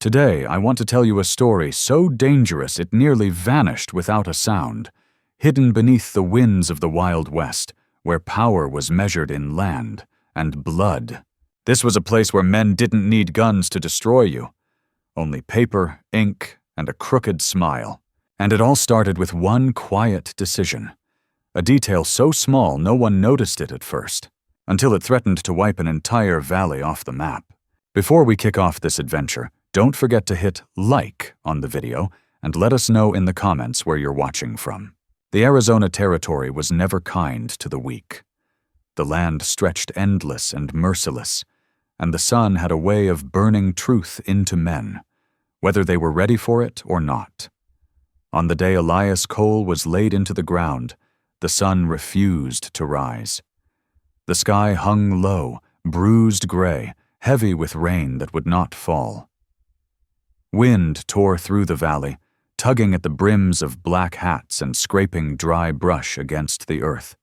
Today, I want to tell you a story so dangerous it nearly vanished without a sound, hidden beneath the winds of the Wild West, where power was measured in land and blood. This was a place where men didn't need guns to destroy you. Only paper, ink, and a crooked smile. And it all started with one quiet decision. A detail so small no one noticed it at first, until it threatened to wipe an entire valley off the map. Before we kick off this adventure, don't forget to hit like on the video and let us know in the comments where you're watching from. The Arizona Territory was never kind to the weak. The land stretched endless and merciless, and the sun had a way of burning truth into men, whether they were ready for it or not. On the day Elias Cole was laid into the ground, the sun refused to rise. The sky hung low, bruised gray, heavy with rain that would not fall. Wind tore through the valley, tugging at the brims of black hats and scraping dry brush against the earth.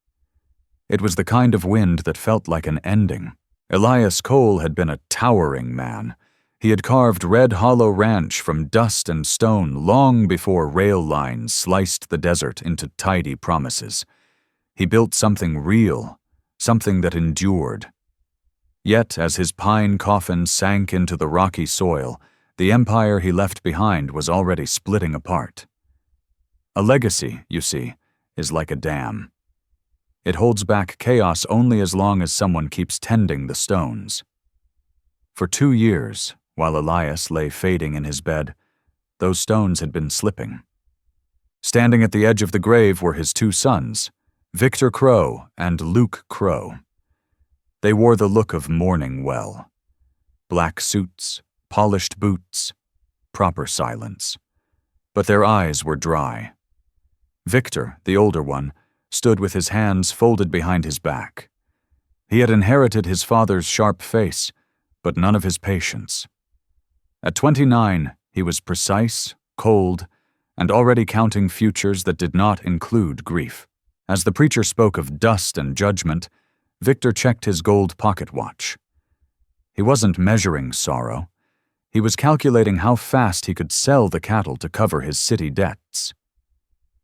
It was the kind of wind that felt like an ending. Elias Cole had been a towering man. He had carved Red Hollow Ranch from dust and stone long before rail lines sliced the desert into tidy promises. He built something real, something that endured. Yet, as his pine coffin sank into the rocky soil, the empire he left behind was already splitting apart. A legacy, you see, is like a dam. It holds back chaos only as long as someone keeps tending the stones. For 2 years, while Elias lay fading in his bed, those stones had been slipping. Standing at the edge of the grave were his 2 sons, Victor Crow and Luke Crow. They wore the look of mourning well. Black suits, polished boots, proper silence. But their eyes were dry. Victor, the older one, stood with his hands folded behind his back. He had inherited his father's sharp face, but none of his patience. At 29, he was precise, cold, and already counting futures that did not include grief. As the preacher spoke of dust and judgment, Victor checked his gold pocket watch. He wasn't measuring sorrow. He was calculating how fast he could sell the cattle to cover his city debts.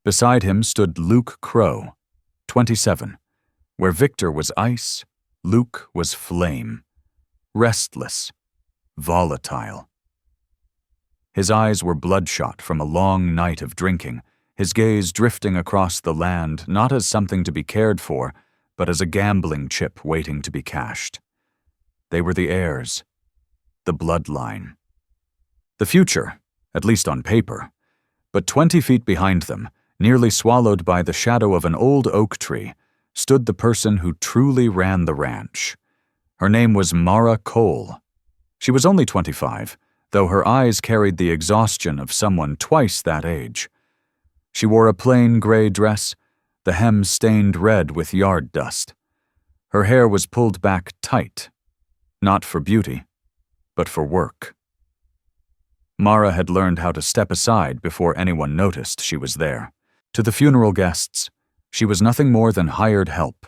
Beside him stood Luke Crow, 27, where Victor was ice, Luke was flame, restless, volatile. His eyes were bloodshot from a long night of drinking, his gaze drifting across the land not as something to be cared for, but as a gambling chip waiting to be cashed. They were the heirs, the bloodline. The future, at least on paper, but 20 feet behind them, nearly swallowed by the shadow of an old oak tree, stood the person who truly ran the ranch. Her name was Mara Cole. She was only 25, though her eyes carried the exhaustion of someone twice that age. She wore a plain gray dress, the hem stained red with yard dust. Her hair was pulled back tight, not for beauty, but for work. Mara had learned how to step aside before anyone noticed she was there. To the funeral guests, she was nothing more than hired help,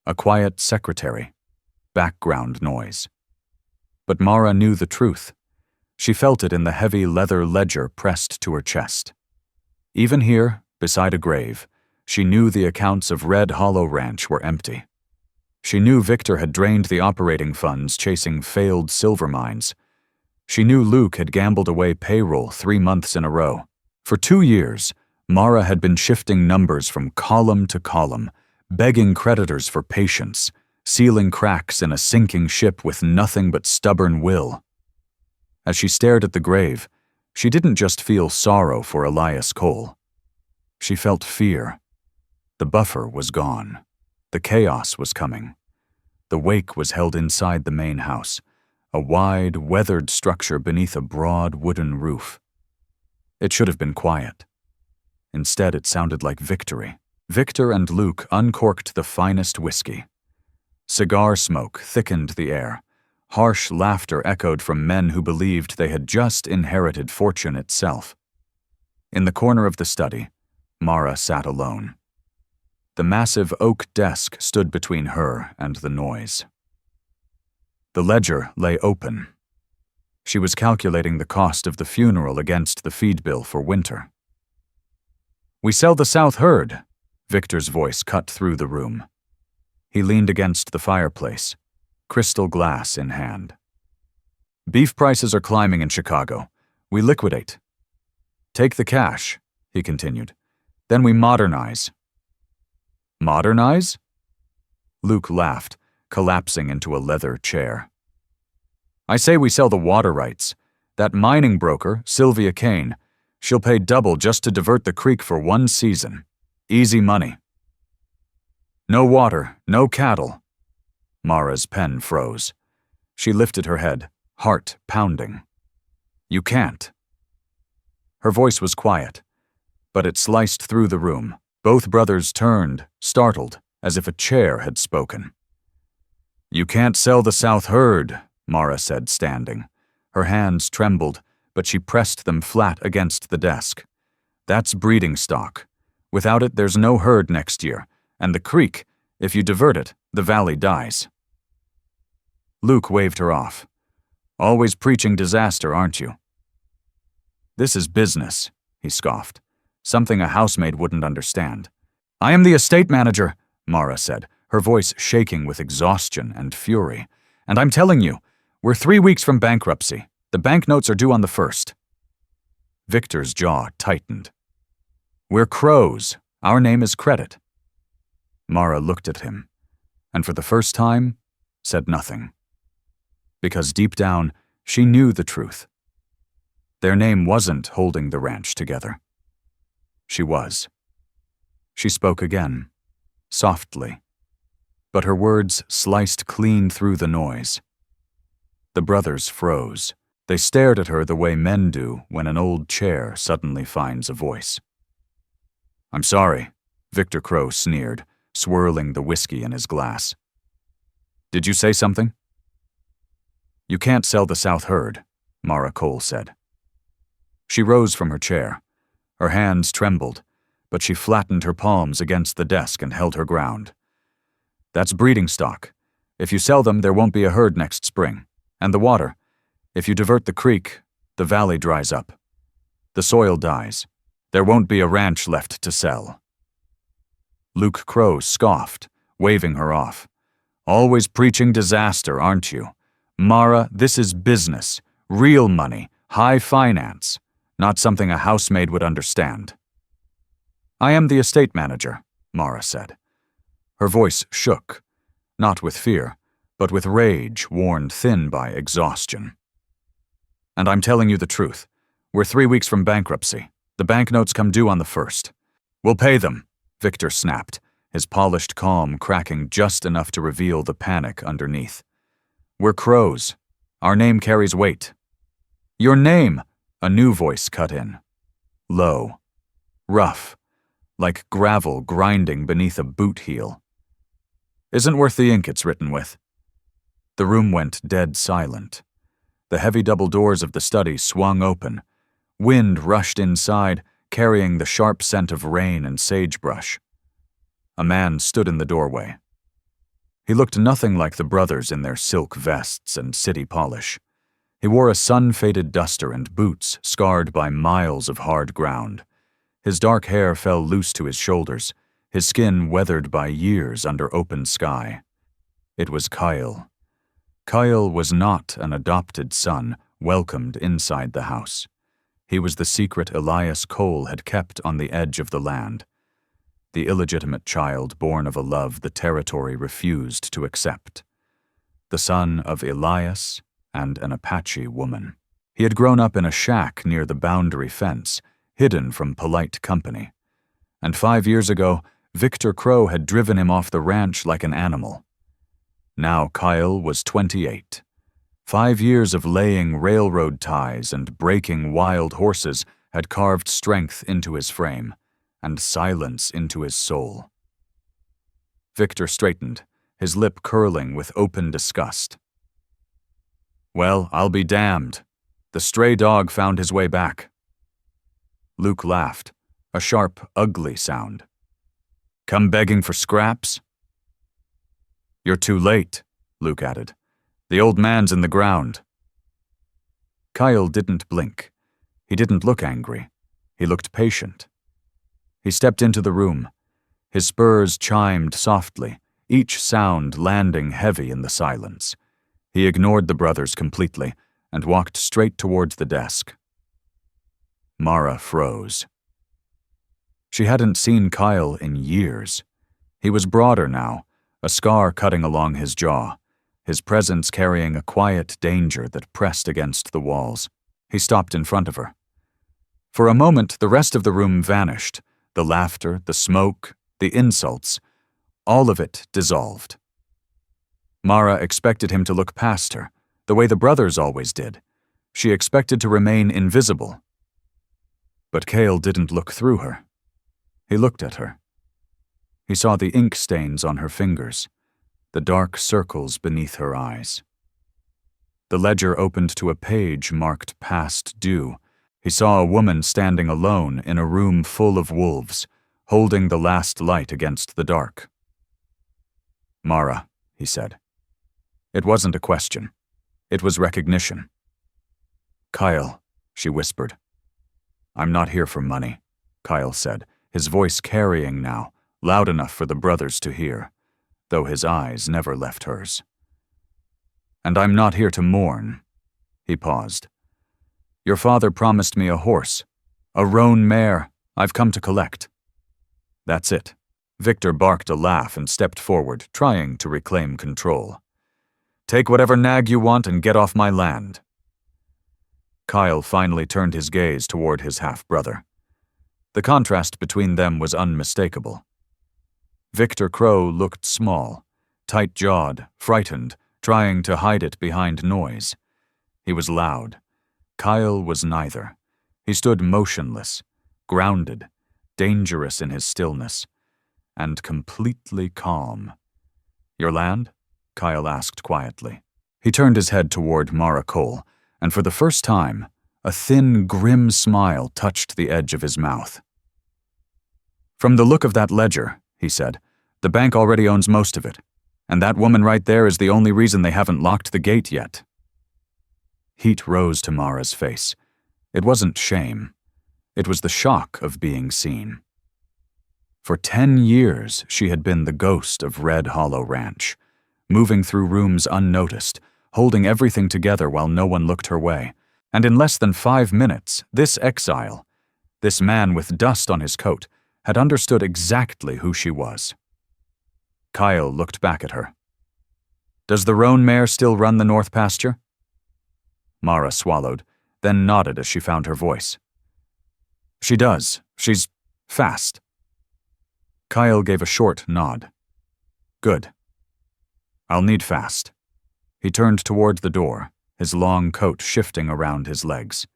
a quiet secretary, background noise. But Mara knew the truth. She felt it in the heavy leather ledger pressed to her chest. Even here, beside a grave, she knew the accounts of Red Hollow Ranch were empty. She knew Victor had drained the operating funds chasing failed silver mines. She knew Luke had gambled away payroll 3 months in a row. For 2 years, Mara had been shifting numbers from column to column, begging creditors for patience, sealing cracks in a sinking ship with nothing but stubborn will. As she stared at the grave, she didn't just feel sorrow for Elias Cole. She felt fear. The buffer was gone. The chaos was coming. The wake was held inside the main house, a wide, weathered structure beneath a broad wooden roof. It should have been quiet. Instead, it sounded like victory. Victor and Luke uncorked the finest whiskey. Cigar smoke thickened the air. Harsh laughter echoed from men who believed they had just inherited fortune itself. In the corner of the study, Mara sat alone. The massive oak desk stood between her and the noise. The ledger lay open. She was calculating the cost of the funeral against the feed bill for winter. "We sell the South herd," Victor's voice cut through the room. He leaned against the fireplace, crystal glass in hand. "Beef prices are climbing in Chicago. We liquidate. Take the cash," he continued. "Then we modernize." "Modernize?" Luke laughed, collapsing into a leather chair. "I say we sell the water rights. That mining broker, Sylvia Kane, she'll pay double just to divert the creek for one season. Easy money." "No water, no cattle." Mara's pen froze. She lifted her head, heart pounding. "You can't." Her voice was quiet, but it sliced through the room. Both brothers turned, startled, as if a chair had spoken. "You can't sell the South herd," Mara said, standing. Her hands trembled, but she pressed them flat against the desk. "That's breeding stock. Without it, there's no herd next year, and the creek, if you divert it, the valley dies." Luke waved her off. "Always preaching disaster, aren't you?" "This is business," he scoffed. "Something a housemaid wouldn't understand." "I am the estate manager," Mara said, her voice shaking with exhaustion and fury. "And I'm telling you, we're 3 weeks from bankruptcy. The banknotes are due on the 1st. Victor's jaw tightened. "We're crows. Our name is credit." Mara looked at him, and for the first time, said nothing. Because deep down, she knew the truth. Their name wasn't holding the ranch together. She was. She spoke again, softly, but her words sliced clean through the noise. The brothers froze. They stared at her the way men do when an old chair suddenly finds a voice. "I'm sorry," Victor Crow sneered, swirling the whiskey in his glass. "Did you say something?" "You can't sell the South herd," Mara Cole said. She rose from her chair. Her hands trembled, but she flattened her palms against the desk and held her ground. "That's breeding stock. If you sell them, there won't be a herd next spring. And the water. If you divert the creek, the valley dries up. The soil dies. There won't be a ranch left to sell." Luke Crow scoffed, waving her off. "Always preaching disaster, aren't you? Mara, this is business. Real money. High finance. Not something a housemaid would understand." "I am the estate manager," Mara said. Her voice shook, not with fear, but with rage worn thin by exhaustion. "And I'm telling you the truth. We're 3 weeks from bankruptcy. The banknotes come due on the 1st. We'll pay them," Victor snapped, his polished calm cracking just enough to reveal the panic underneath. "We're crows. Our name carries weight." "Your name," a new voice cut in. Low. Rough. Like gravel grinding beneath a boot heel. "Isn't worth the ink it's written with." The room went dead silent. The heavy double doors of the study swung open. Wind rushed inside, carrying the sharp scent of rain and sagebrush. A man stood in the doorway. He looked nothing like the brothers in their silk vests and city polish. He wore a sun-faded duster and boots scarred by miles of hard ground. His dark hair fell loose to his shoulders, his skin weathered by years under open sky. It was Kyle. Kyle was not an adopted son welcomed inside the house. He was the secret Elias Cole had kept on the edge of the land. The illegitimate child born of a love the territory refused to accept. The son of Elias and an Apache woman. He had grown up in a shack near the boundary fence, hidden from polite company. And 5 years ago, Victor Crow had driven him off the ranch like an animal. Now Kyle was 28. 5 years of laying railroad ties and breaking wild horses had carved strength into his frame and silence into his soul. Victor straightened, his lip curling with open disgust. "Well, I'll be damned. The stray dog found his way back." Luke laughed, a sharp, ugly sound. "Come begging for scraps?" "You're too late," Luke added. "The old man's in the ground." Kyle didn't blink. He didn't look angry. He looked patient. He stepped into the room. His spurs chimed softly, each sound landing heavy in the silence. He ignored the brothers completely and walked straight towards the desk. Mara froze. She hadn't seen Kyle in years. He was broader now, a scar cutting along his jaw, his presence carrying a quiet danger that pressed against the walls. He stopped in front of her. For a moment, the rest of the room vanished. The laughter, the smoke, the insults, all of it dissolved. Mara expected him to look past her, the way the brothers always did. She expected to remain invisible. But Kyle didn't look through her. He looked at her. He saw the ink stains on her fingers, the dark circles beneath her eyes. The ledger opened to a page marked past due. He saw a woman standing alone in a room full of wolves, holding the last light against the dark. "Mara," he said. It wasn't a question. It was recognition. "Kyle," she whispered. "I'm not here for money," Kyle said, his voice carrying now, loud enough for the brothers to hear, though his eyes never left hers. "And I'm not here to mourn." He paused. "Your father promised me a horse, a roan mare I've come to collect." "That's it." Victor barked a laugh and stepped forward, trying to reclaim control. "Take whatever nag you want and get off my land." Kyle finally turned his gaze toward his half-brother. The contrast between them was unmistakable. Victor Crow looked small, tight-jawed, frightened, trying to hide it behind noise. He was loud. Kyle was neither. He stood motionless, grounded, dangerous in his stillness, and completely calm. "Your land?" Kyle asked quietly. He turned his head toward Mara Cole, and for the first time, a thin, grim smile touched the edge of his mouth. "From the look of that ledger," he said, "the bank already owns most of it, and that woman right there is the only reason they haven't locked the gate yet." Heat rose to Mara's face. It wasn't shame. It was the shock of being seen. For 10 years, she had been the ghost of Red Hollow Ranch, moving through rooms unnoticed, holding everything together while no one looked her way. And in less than 5 minutes, this exile, this man with dust on his coat, had understood exactly who she was. Kyle looked back at her. "Does the roan mare still run the north pasture?" Mara swallowed, then nodded as she found her voice. "She does. She's fast." Kyle gave a short nod. "Good. I'll need fast." He turned toward the door, his long coat shifting around his legs.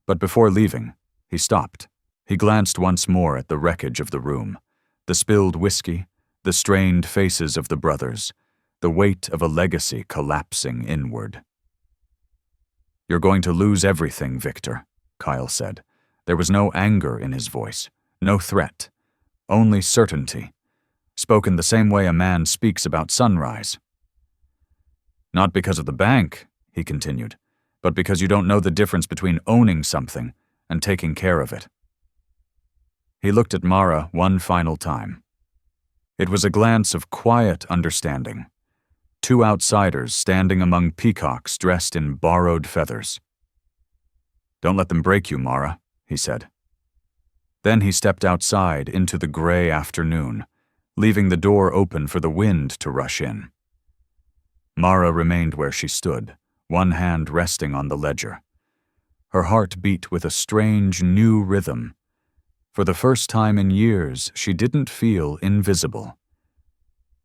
But before leaving, he stopped. He glanced once more at the wreckage of the room, the spilled whiskey, the strained faces of the brothers, the weight of a legacy collapsing inward. "You're going to lose everything, Victor," Kyle said. There was no anger in his voice, no threat, only certainty, spoken the same way a man speaks about sunrise. "Not because of the bank," he continued, "but because you don't know the difference between owning something and taking care of it." He looked at Mara one final time. It was a glance of quiet understanding. Two outsiders standing among peacocks dressed in borrowed feathers. "Don't let them break you, Mara," he said. Then he stepped outside into the gray afternoon, leaving the door open for the wind to rush in. Mara remained where she stood, one hand resting on the ledger. Her heart beat with a strange new rhythm. For the first time in years, she didn't feel invisible.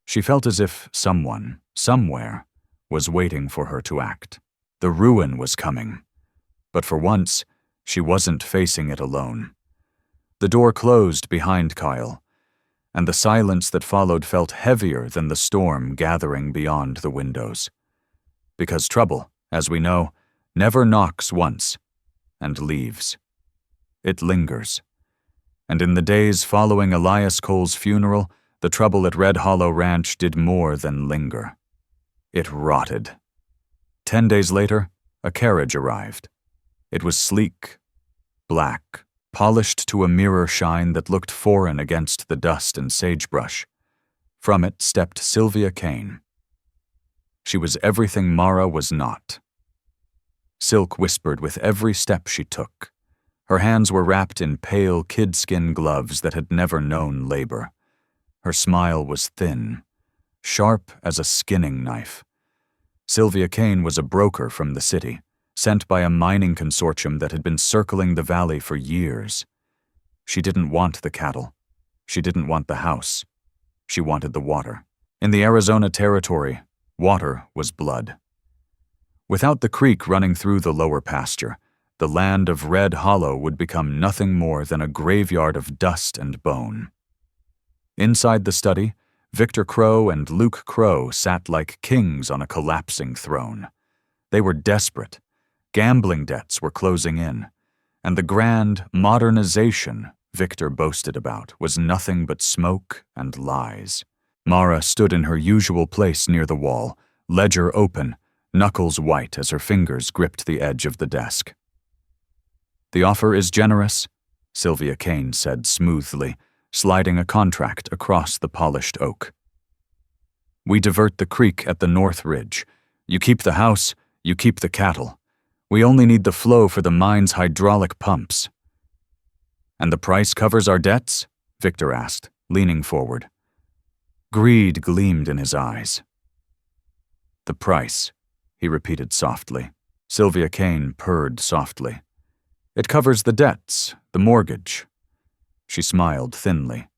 She felt as if someone, somewhere, was waiting for her to act. The ruin was coming, but for once, she wasn't facing it alone. The door closed behind Kyle, and the silence that followed felt heavier than the storm gathering beyond the windows. Because trouble, as we know, never knocks once and leaves. It lingers. And in the days following Elias Cole's funeral, the trouble at Red Hollow Ranch did more than linger. It rotted. 10 days later, a carriage arrived. It was sleek, black, polished to a mirror shine that looked foreign against the dust and sagebrush. From it stepped Sylvia Kane. She was everything Mara was not. Silk whispered with every step she took. Her hands were wrapped in pale kid-skin gloves that had never known labor. Her smile was thin, sharp as a skinning knife. Sylvia Kane was a broker from the city, sent by a mining consortium that had been circling the valley for years. She didn't want the cattle. She didn't want the house. She wanted the water. In the Arizona territory, water was blood. Without the creek running through the lower pasture, the land of Red Hollow would become nothing more than a graveyard of dust and bone. Inside the study, Victor Crow and Luke Crow sat like kings on a collapsing throne. They were desperate. Gambling debts were closing in, and the grand modernization Victor boasted about was nothing but smoke and lies. Mara stood in her usual place near the wall, ledger open, knuckles white as her fingers gripped the edge of the desk. "The offer is generous," Sylvia Kane said smoothly, sliding a contract across the polished oak. "We divert the creek at the North Ridge. You keep the house, you keep the cattle. We only need the flow for the mine's hydraulic pumps." "And the price covers our debts?" Victor asked, leaning forward. Greed gleamed in his eyes. "The price," he repeated softly. Sylvia Kane purred softly. "It covers the debts, the mortgage." She smiled thinly.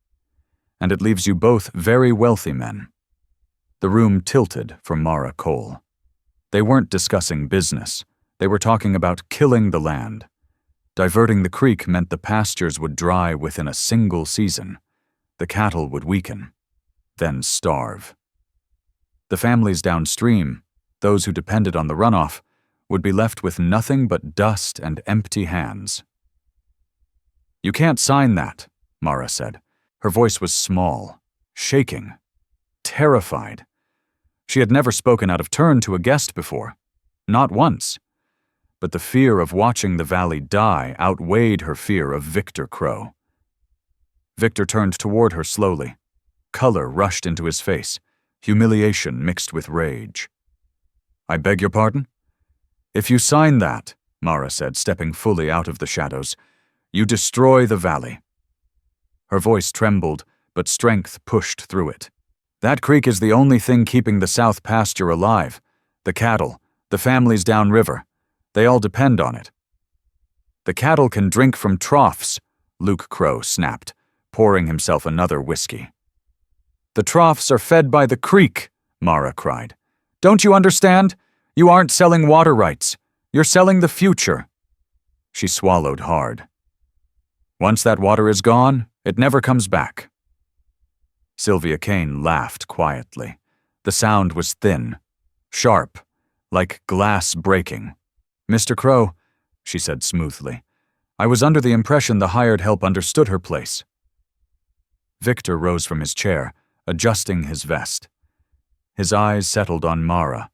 "And it leaves you both very wealthy men." The room tilted for Mara Cole. They weren't discussing business. They were talking about killing the land. Diverting the creek meant the pastures would dry within a single season. The cattle would weaken, then starve. The families downstream, those who depended on the runoff, would be left with nothing but dust and empty hands. "You can't sign that," Mara said. Her voice was small, shaking, terrified. She had never spoken out of turn to a guest before, not once. But the fear of watching the valley die outweighed her fear of Victor Crow. Victor turned toward her slowly. Color rushed into his face, humiliation mixed with rage. "I beg your pardon?" "If you sign that," Mara said, stepping fully out of the shadows, "you destroy the valley." Her voice trembled, but strength pushed through it. "That creek is the only thing keeping the south pasture alive. The cattle, the families downriver. They all depend on it." "The cattle can drink from troughs," Luke Crow snapped, pouring himself another whiskey. "The troughs are fed by the creek," Mara cried. "Don't you understand? You aren't selling water rights. You're selling the future." She swallowed hard. "Once that water is gone, it never comes back." Sylvia Kane laughed quietly. The sound was thin, sharp, like glass breaking. "Mr. Crow," she said smoothly, "I was under the impression the hired help understood her place." Victor rose from his chair, adjusting his vest. His eyes settled on Mara,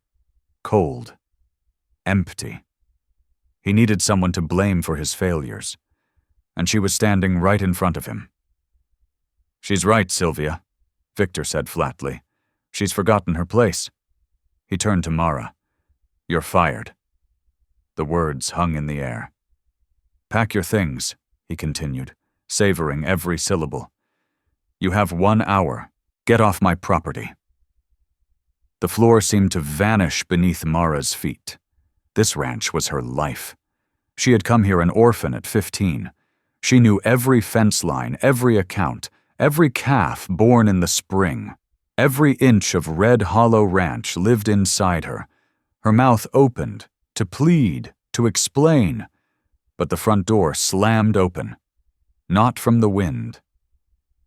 cold, empty. He needed someone to blame for his failures, and she was standing right in front of him. "She's right, Sylvia," Victor said flatly. "She's forgotten her place." He turned to Mara. "You're fired." The words hung in the air. "Pack your things," he continued, savoring every syllable. "You have 1 hour. Get off my property." The floor seemed to vanish beneath Mara's feet. This ranch was her life. She had come here an orphan at 15. She knew every fence line, every account, every calf born in the spring. Every inch of Red Hollow Ranch lived inside her. Her mouth opened, to plead, to explain, but the front door slammed open. Not from the wind.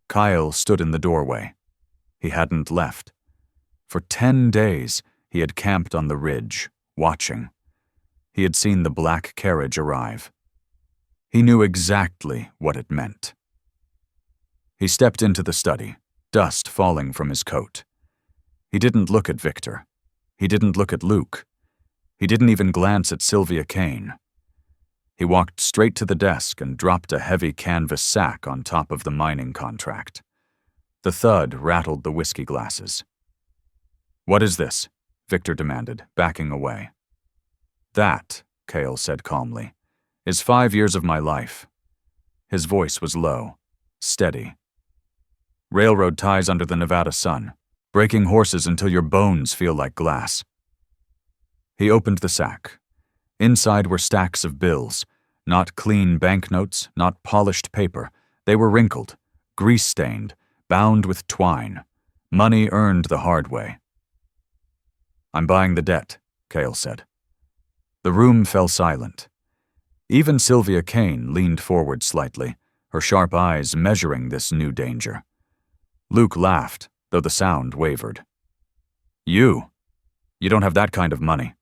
Kyle stood in the doorway. He hadn't left. For 10 days, he had camped on the ridge, watching. He had seen the black carriage arrive. He knew exactly what it meant. He stepped into the study, dust falling from his coat. He didn't look at Victor. He didn't look at Luke. He didn't even glance at Sylvia Kane. He walked straight to the desk and dropped a heavy canvas sack on top of the mining contract. The thud rattled the whiskey glasses. "What is this?" Victor demanded, backing away. "That," Cale said calmly, "is 5 years of my life." His voice was low, steady. "Railroad ties under the Nevada sun, breaking horses until your bones feel like glass." He opened the sack. Inside were stacks of bills, not clean banknotes, not polished paper. They were wrinkled, grease-stained, bound with twine. Money earned the hard way. "I'm buying the debt," Cale said. The room fell silent. Even Sylvia Kane leaned forward slightly, her sharp eyes measuring this new danger. Luke laughed, though the sound wavered. You don't have that kind of money."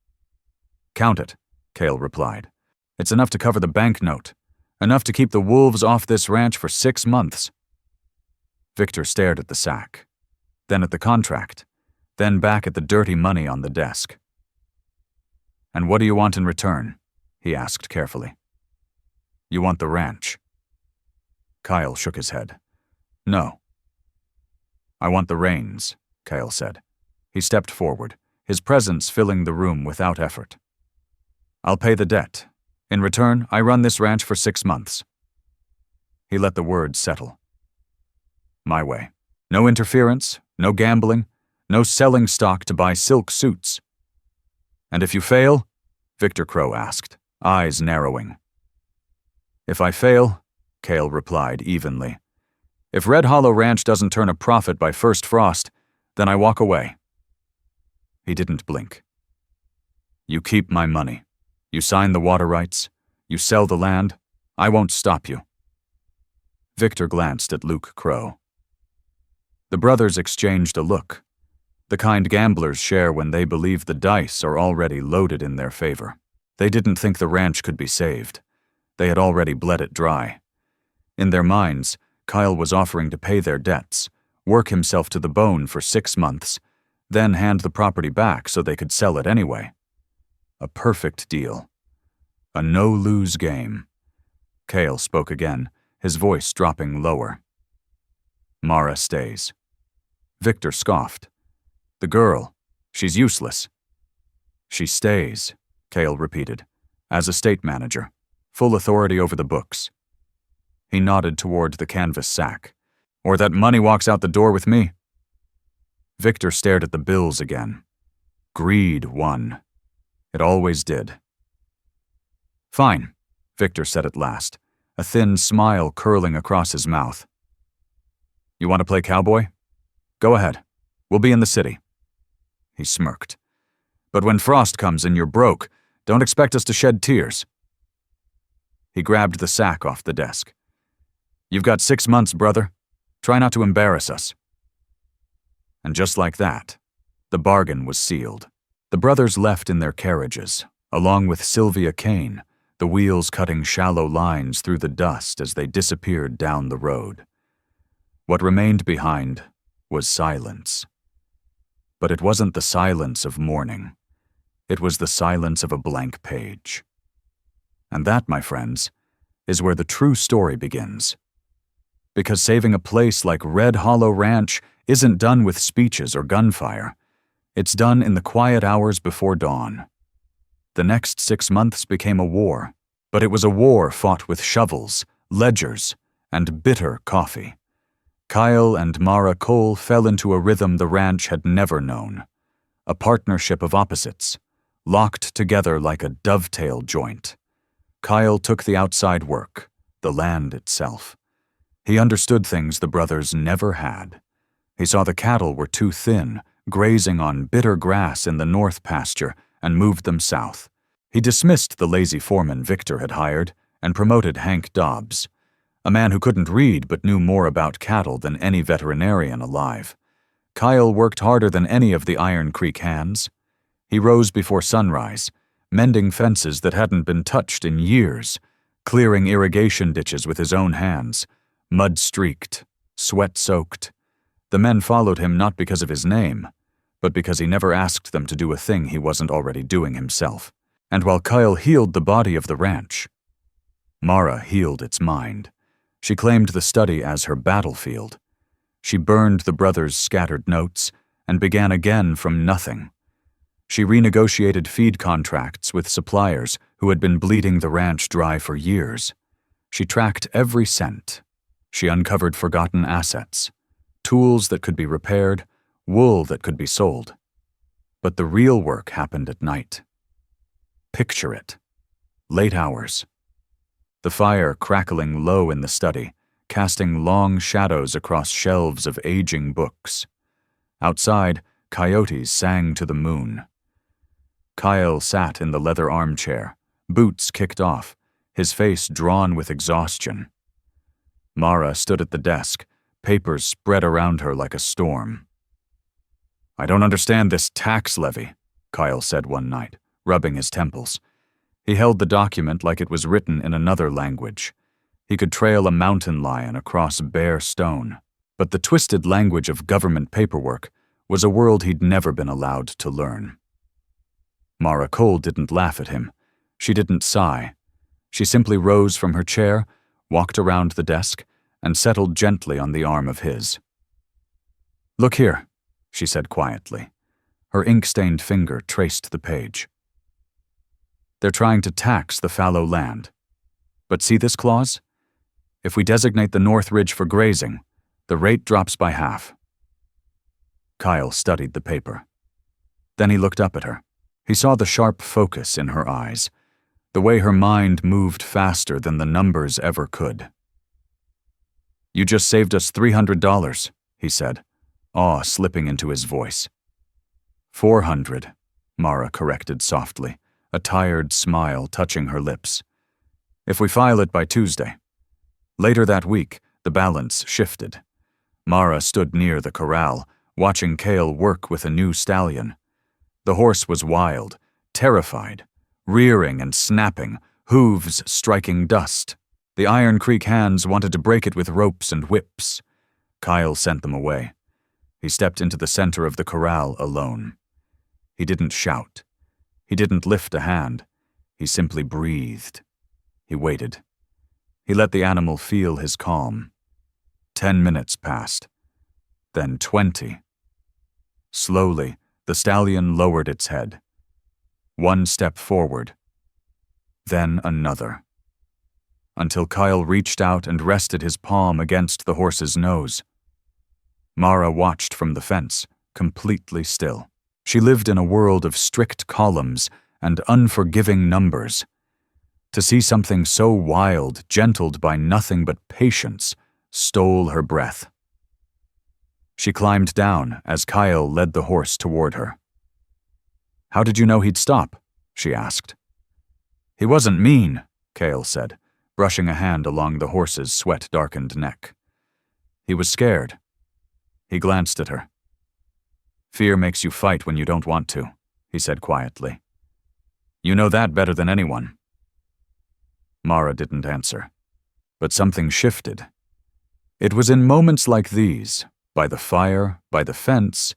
"Count it," Cale replied. "It's enough to cover the banknote, enough to keep the wolves off this ranch for 6 months." Victor stared at the sack, then at the contract, then back at the dirty money on the desk. "And what do you want in return?" he asked carefully. "You want the ranch." Kyle shook his head. "No." "I want the reins," Cale said. He stepped forward, his presence filling the room without effort. "I'll pay the debt. In return, I run this ranch for 6 months." He let the words settle. "My way. No interference, no gambling, no selling stock to buy silk suits." "And if you fail?" Victor Crow asked, eyes narrowing. "If I fail," Cale replied evenly, "if Red Hollow Ranch doesn't turn a profit by first frost, then I walk away." He didn't blink. "You keep my money. You sign the water rights. You sell the land. I won't stop you." Victor glanced at Luke Crow. The brothers exchanged a look, the kind gamblers share when they believe the dice are already loaded in their favor. They didn't think the ranch could be saved. They had already bled it dry. In their minds, Kyle was offering to pay their debts, work himself to the bone for 6 months, then hand the property back so they could sell it anyway. A perfect deal. A no-lose game. Cale spoke again, his voice dropping lower. "Mara stays." Victor scoffed. "The girl, she's useless." "She stays," Cale repeated, "as estate manager, full authority over the books." He nodded toward the canvas sack. "Or that money walks out the door with me." Victor stared at the bills again. Greed won. It always did. "Fine," Victor said at last, a thin smile curling across his mouth. "You want to play cowboy? Go ahead. We'll be in the city." He smirked. "But when frost comes and you're broke, don't expect us to shed tears." He grabbed the sack off the desk. "You've got 6 months, brother. Try not to embarrass us." And just like that, the bargain was sealed. The brothers left in their carriages, along with Sylvia Kane, the wheels cutting shallow lines through the dust as they disappeared down the road. What remained behind was silence. But it wasn't the silence of mourning. It was the silence of a blank page. And that, my friends, is where the true story begins. Because saving a place like Red Hollow Ranch isn't done with speeches or gunfire. It's done in the quiet hours before dawn. The next 6 months became a war, but it was a war fought with shovels, ledgers, and bitter coffee. Kyle and Mara Cole fell into a rhythm the ranch had never known, a partnership of opposites, locked together like a dovetail joint. Kyle took the outside work, the land itself. He understood things the brothers never had. He saw the cattle were too thin, grazing on bitter grass in the north pasture, and moved them south. He dismissed the lazy foreman Victor had hired and promoted Hank Dobbs, a man who couldn't read but knew more about cattle than any veterinarian alive. Kyle worked harder than any of the Iron Creek hands. He rose before sunrise, mending fences that hadn't been touched in years, clearing irrigation ditches with his own hands, mud-streaked, sweat-soaked. The men followed him not because of his name, but because he never asked them to do a thing he wasn't already doing himself. And while Kyle healed the body of the ranch, Mara healed its mind. She claimed the study as her battlefield. She burned the brothers' scattered notes and began again from nothing. She renegotiated feed contracts with suppliers who had been bleeding the ranch dry for years. She tracked every cent. She uncovered forgotten assets, tools that could be repaired, wool that could be sold. But the real work happened at night. Picture it. Late hours. The fire crackling low in the study, casting long shadows across shelves of aging books. Outside, coyotes sang to the moon. Kyle sat in the leather armchair, boots kicked off, his face drawn with exhaustion. Mara stood at the desk, papers spread around her like a storm. "I don't understand this tax levy," Kyle said one night, rubbing his temples. He held the document like it was written in another language. He could trail a mountain lion across bare stone. But the twisted language of government paperwork was a world he'd never been allowed to learn. Mara Cole didn't laugh at him. She didn't sigh. She simply rose from her chair, walked around the desk, and settled gently on the arm of his. "Look here," she said quietly. Her ink-stained finger traced the page. "They're trying to tax the fallow land. But see this clause? If we designate the North Ridge for grazing, the rate drops by half." Kyle studied the paper. Then he looked up at her. He saw the sharp focus in her eyes, the way her mind moved faster than the numbers ever could. "You just saved us $300, he said, awe slipping into his voice. $400, Mara corrected softly, a tired smile touching her lips. "If we file it by Tuesday." Later that week, the balance shifted. Mara stood near the corral, watching Cale work with a new stallion. The horse was wild, terrified, rearing and snapping, hooves striking dust. The Iron Creek hands wanted to break it with ropes and whips. Kyle sent them away. He stepped into the center of the corral alone. He didn't shout. He didn't lift a hand. He simply breathed. He waited. He let the animal feel his calm. 10 minutes passed. Then 20. Slowly, the stallion lowered its head. One step forward. Then another. Until Kyle reached out and rested his palm against the horse's nose. Mara watched from the fence, completely still. She lived in a world of strict columns and unforgiving numbers. To see something so wild, gentled by nothing but patience, stole her breath. She climbed down as Kyle led the horse toward her. "How did you know he'd stop?" she asked. "He wasn't mean," Cale said, brushing a hand along the horse's sweat-darkened neck. "He was scared." He glanced at her. "Fear makes you fight when you don't want to," he said quietly. "You know that better than anyone." Mara didn't answer. But something shifted. It was in moments like these, by the fire, by the fence,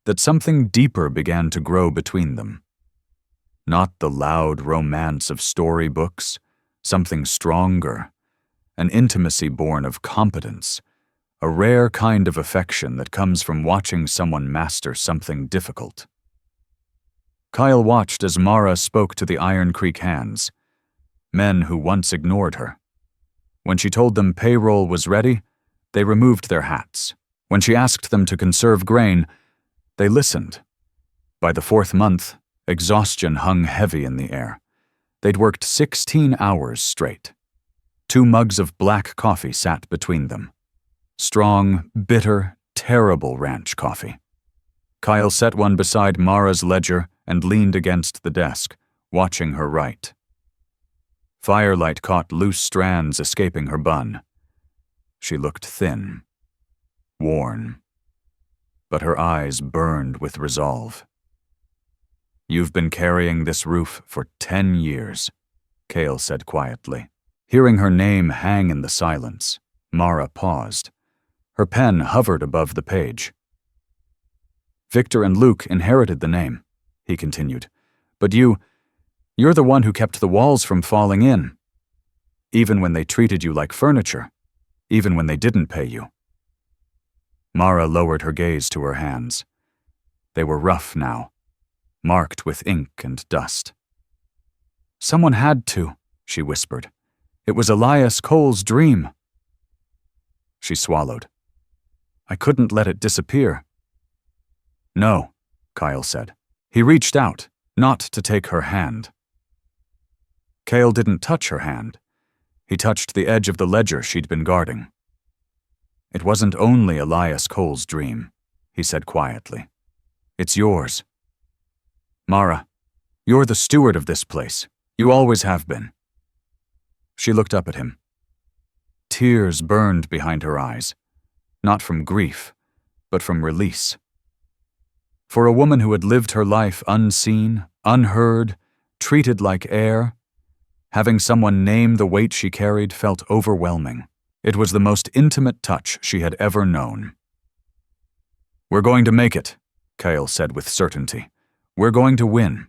that something deeper began to grow between them. Not the loud romance of storybooks, something stronger, an intimacy born of competence, a rare kind of affection that comes from watching someone master something difficult. Kyle watched as Mara spoke to the Iron Creek hands, men who once ignored her. When she told them payroll was ready, they removed their hats. When she asked them to conserve grain, they listened. By the 4th month, exhaustion hung heavy in the air. They'd worked 16 hours straight. 2 mugs of black coffee sat between them. Strong, bitter, terrible ranch coffee. Kyle set one beside Mara's ledger and leaned against the desk, watching her write. Firelight caught loose strands escaping her bun. She looked thin, worn, but her eyes burned with resolve. "You've been carrying this roof for 10 years, Cale said quietly. Hearing her name hang in the silence, Mara paused. Her pen hovered above the page. "Victor and Luke inherited the name," he continued, "but you're the one who kept the walls from falling in." even when they treated you like furniture, even when they didn't pay you. Mara lowered her gaze to her hands. They were rough now, marked with ink and dust. "Someone had to," she whispered. "It was Elias Cole's dream." She swallowed. "I couldn't let it disappear." "No," Kyle said. He reached out, not to take her hand. Cale didn't touch her hand. He touched the edge of the ledger she'd been guarding. "It wasn't only Elias Cole's dream," he said quietly. "It's yours. Mara, you're the steward of this place. You always have been." She looked up at him. Tears burned behind her eyes, not from grief, but from release. For a woman who had lived her life unseen, unheard, treated like air, having someone name the weight she carried felt overwhelming. It was the most intimate touch she had ever known. "We're going to make it," Cale said with certainty. "We're going to win."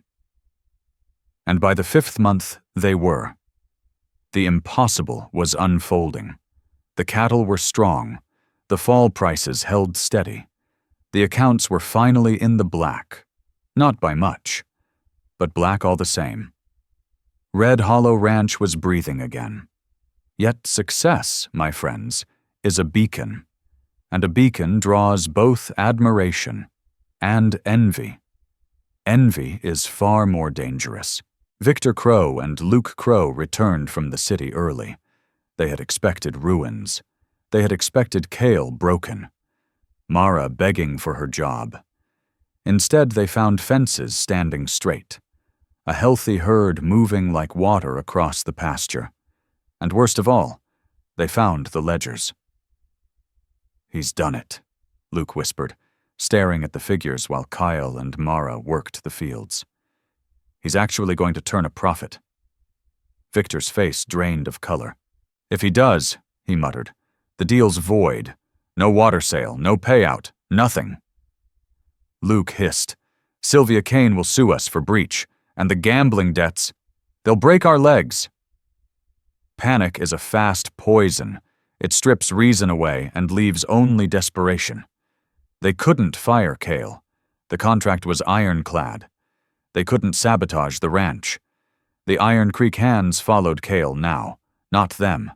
And by the 5th month, they were. The impossible was unfolding. The cattle were strong. The fall prices held steady. The accounts were finally in the black. Not by much, but black all the same. Red Hollow Ranch was breathing again. Yet success, my friends, is a beacon, and a beacon draws both admiration and envy. Envy is far more dangerous. Victor Crow and Luke Crow returned from the city early. They had expected ruins. They had expected Cale broken. Mara begging for her job. Instead, they found fences standing straight, a healthy herd moving like water across the pasture. And worst of all, they found the ledgers. "He's done it," Luke whispered, staring at the figures while Kyle and Mara worked the fields. "He's actually going to turn a profit." Victor's face drained of color. "If he does," he muttered, "the deal's void. No water sale, no payout, nothing." Luke hissed, "Sylvia Kane will sue us for breach, and the gambling debts, they'll break our legs." Panic is a fast poison. It strips reason away and leaves only desperation. They couldn't fire Cale. The contract was ironclad. They couldn't sabotage the ranch. The Iron Creek hands followed Cale now, not them.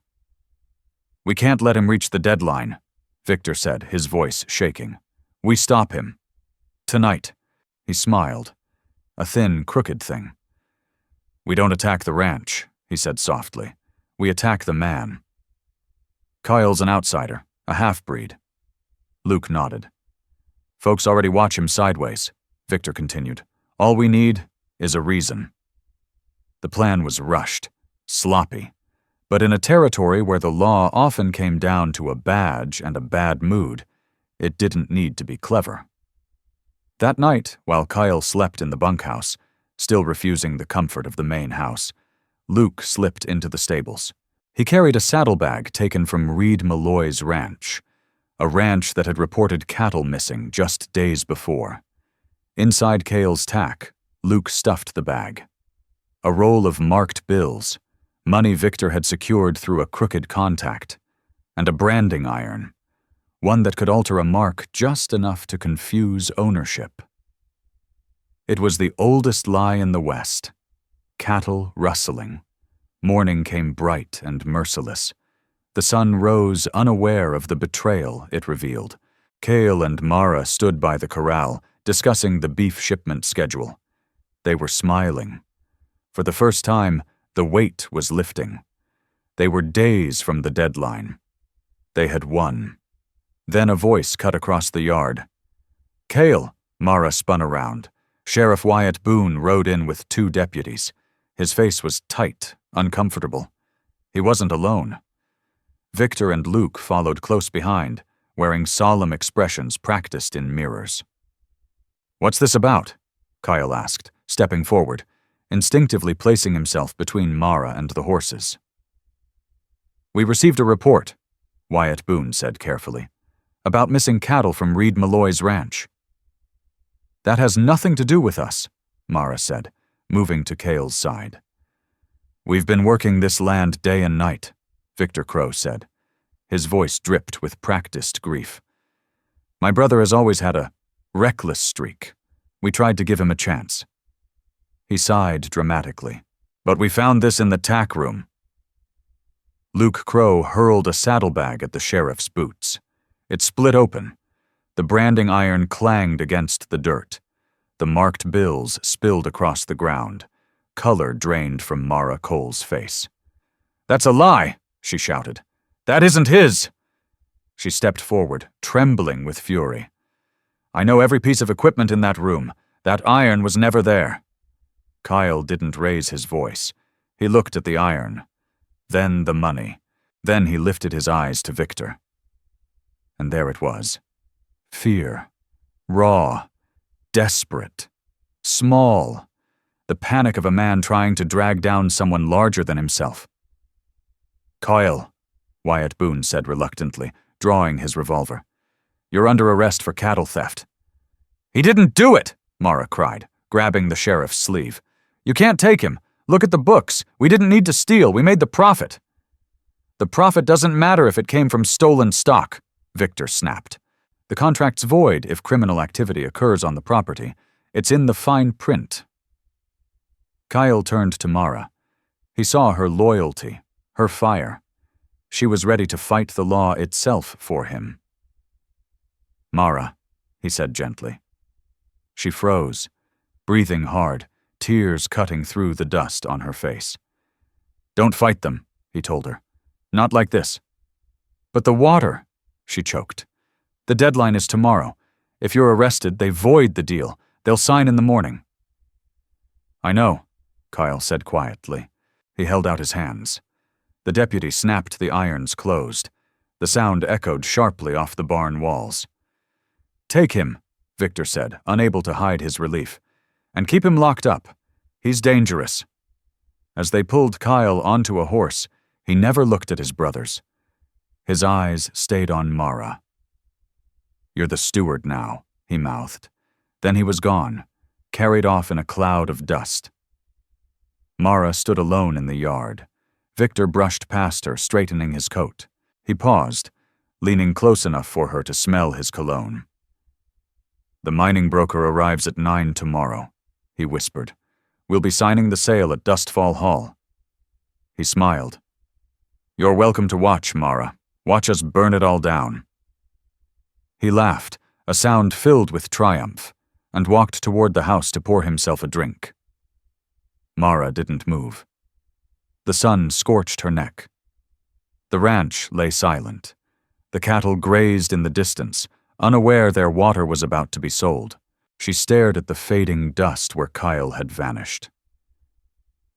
"We can't let him reach the deadline," Victor said, his voice shaking. "We stop him. Tonight." He smiled. A thin, crooked thing. "We don't attack the ranch," he said softly. "We attack the man. Kyle's an outsider, a half-breed." Luke nodded. "Folks already watch him sideways," Victor continued. "All we need is a reason." The plan was rushed, sloppy, but in a territory where the law often came down to a badge and a bad mood, it didn't need to be clever. That night, while Kyle slept in the bunkhouse, still refusing the comfort of the main house, Luke slipped into the stables. He carried a saddlebag taken from Reed Malloy's ranch, a ranch that had reported cattle missing just days before. Inside Cale's tack, Luke stuffed the bag. A roll of marked bills, money Victor had secured through a crooked contact, and a branding iron, one that could alter a mark just enough to confuse ownership. It was the oldest lie in the West. Cattle rustling. Morning came bright and merciless. The sun rose unaware of the betrayal it revealed. Cale and Mara stood by the corral, discussing the beef shipment schedule. They were smiling. For the first time, the weight was lifting. They were days from the deadline. They had won. Then a voice cut across the yard. "Cale!" Mara spun around. Sheriff Wyatt Boone rode in with 2 deputies. His face was tight, uncomfortable. He wasn't alone. Victor and Luke followed close behind, wearing solemn expressions practiced in mirrors. "What's this about?" Kyle asked, stepping forward, instinctively placing himself between Mara and the horses. "We received a report," Wyatt Boone said carefully, "about missing cattle from Reed Malloy's ranch." "That has nothing to do with us," Mara said, moving to Cale's side. "We've been working this land day and night," Victor Crow said. His voice dripped with practiced grief. "My brother has always had a reckless streak. We tried to give him a chance." He sighed dramatically. "But we found this in the tack room." Luke Crow hurled a saddlebag at the sheriff's boots. It split open. The branding iron clanged against the dirt. The marked bills spilled across the ground. Color drained from Mara Cole's face. "That's a lie!" she shouted. "That isn't his!" She stepped forward, trembling with fury. "I know every piece of equipment in that room. That iron was never there." Kyle didn't raise his voice. He looked at the iron. Then the money. Then he lifted his eyes to Victor. And there it was. Fear. Raw. Desperate. Small. The panic of a man trying to drag down someone larger than himself. "Kyle," Wyatt Boone said reluctantly, drawing his revolver. "You're under arrest for cattle theft." "He didn't do it!" Mara cried, grabbing the sheriff's sleeve. "You can't take him. Look at the books. We didn't need to steal. We made the profit." "The profit doesn't matter if it came from stolen stock," Victor snapped. "The contract's void if criminal activity occurs on the property. It's in the fine print." Kyle turned to Mara. He saw her loyalty, her fire. She was ready to fight the law itself for him. "Mara," he said gently. She froze, breathing hard, tears cutting through the dust on her face. "Don't fight them," he told her. "Not like this." "But the water," she choked. "The deadline is tomorrow. If you're arrested, they void the deal. They'll sign in the morning." "I know," Kyle said quietly. He held out his hands. The deputy snapped the irons closed. The sound echoed sharply off the barn walls. "Take him," Victor said, unable to hide his relief. "And keep him locked up. He's dangerous." As they pulled Kyle onto a horse, he never looked at his brothers. His eyes stayed on Mara. "You're the steward now," he mouthed. Then he was gone, carried off in a cloud of dust. Mara stood alone in the yard. Victor brushed past her, straightening his coat. He paused, leaning close enough for her to smell his cologne. "The mining broker arrives at 9 tomorrow," he whispered. "We'll be signing the sale at Dustfall Hall." He smiled. "You're welcome to watch, Mara. Watch us burn it all down." He laughed, a sound filled with triumph, and walked toward the house to pour himself a drink. Mara didn't move. The sun scorched her neck. The ranch lay silent. The cattle grazed in the distance, unaware their water was about to be sold. She stared at the fading dust where Kyle had vanished.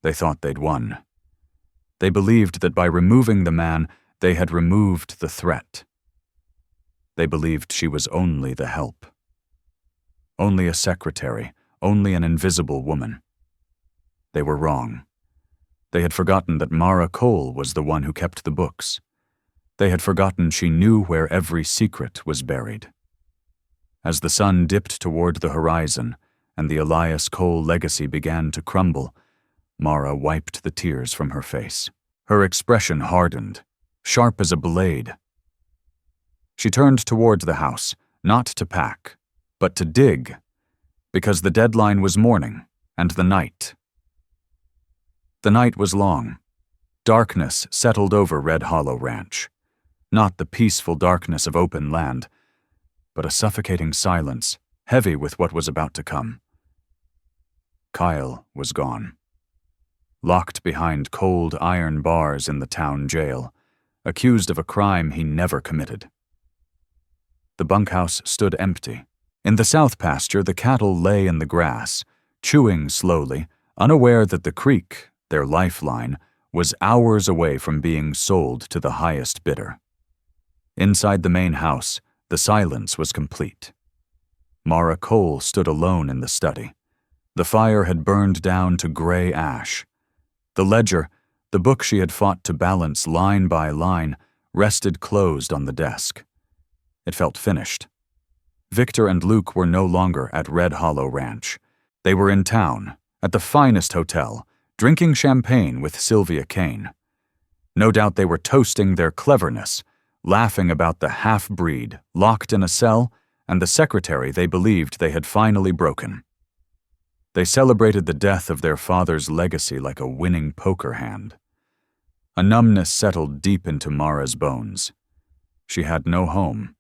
They thought they'd won. They believed that by removing the man, they had removed the threat. They believed she was only the help. Only a secretary, only an invisible woman. They were wrong. They had forgotten that Mara Cole was the one who kept the books. They had forgotten she knew where every secret was buried. As the sun dipped toward the horizon and the Elias Cole legacy began to crumble, Mara wiped the tears from her face. Her expression hardened, sharp as a blade. She turned toward the house, not to pack, but to dig, because the deadline was morning and the night. The night was long. Darkness settled over Red Hollow Ranch. Not the peaceful darkness of open land, but a suffocating silence, heavy with what was about to come. Kyle was gone. Locked behind cold iron bars in the town jail, accused of a crime he never committed. The bunkhouse stood empty. In the south pasture, the cattle lay in the grass, chewing slowly, unaware that the creek, their lifeline, was hours away from being sold to the highest bidder. Inside the main house, the silence was complete. Mara Cole stood alone in the study. The fire had burned down to gray ash. The ledger, the book she had fought to balance line by line, rested closed on the desk. It felt finished. Victor and Luke were no longer at Red Hollow Ranch. They were in town, at the finest hotel, drinking champagne with Sylvia Kane. No doubt they were toasting their cleverness, laughing about the half-breed locked in a cell and the secretary they believed they had finally broken. They celebrated the death of their father's legacy like a winning poker hand. A numbness settled deep into Mara's bones. She had no home,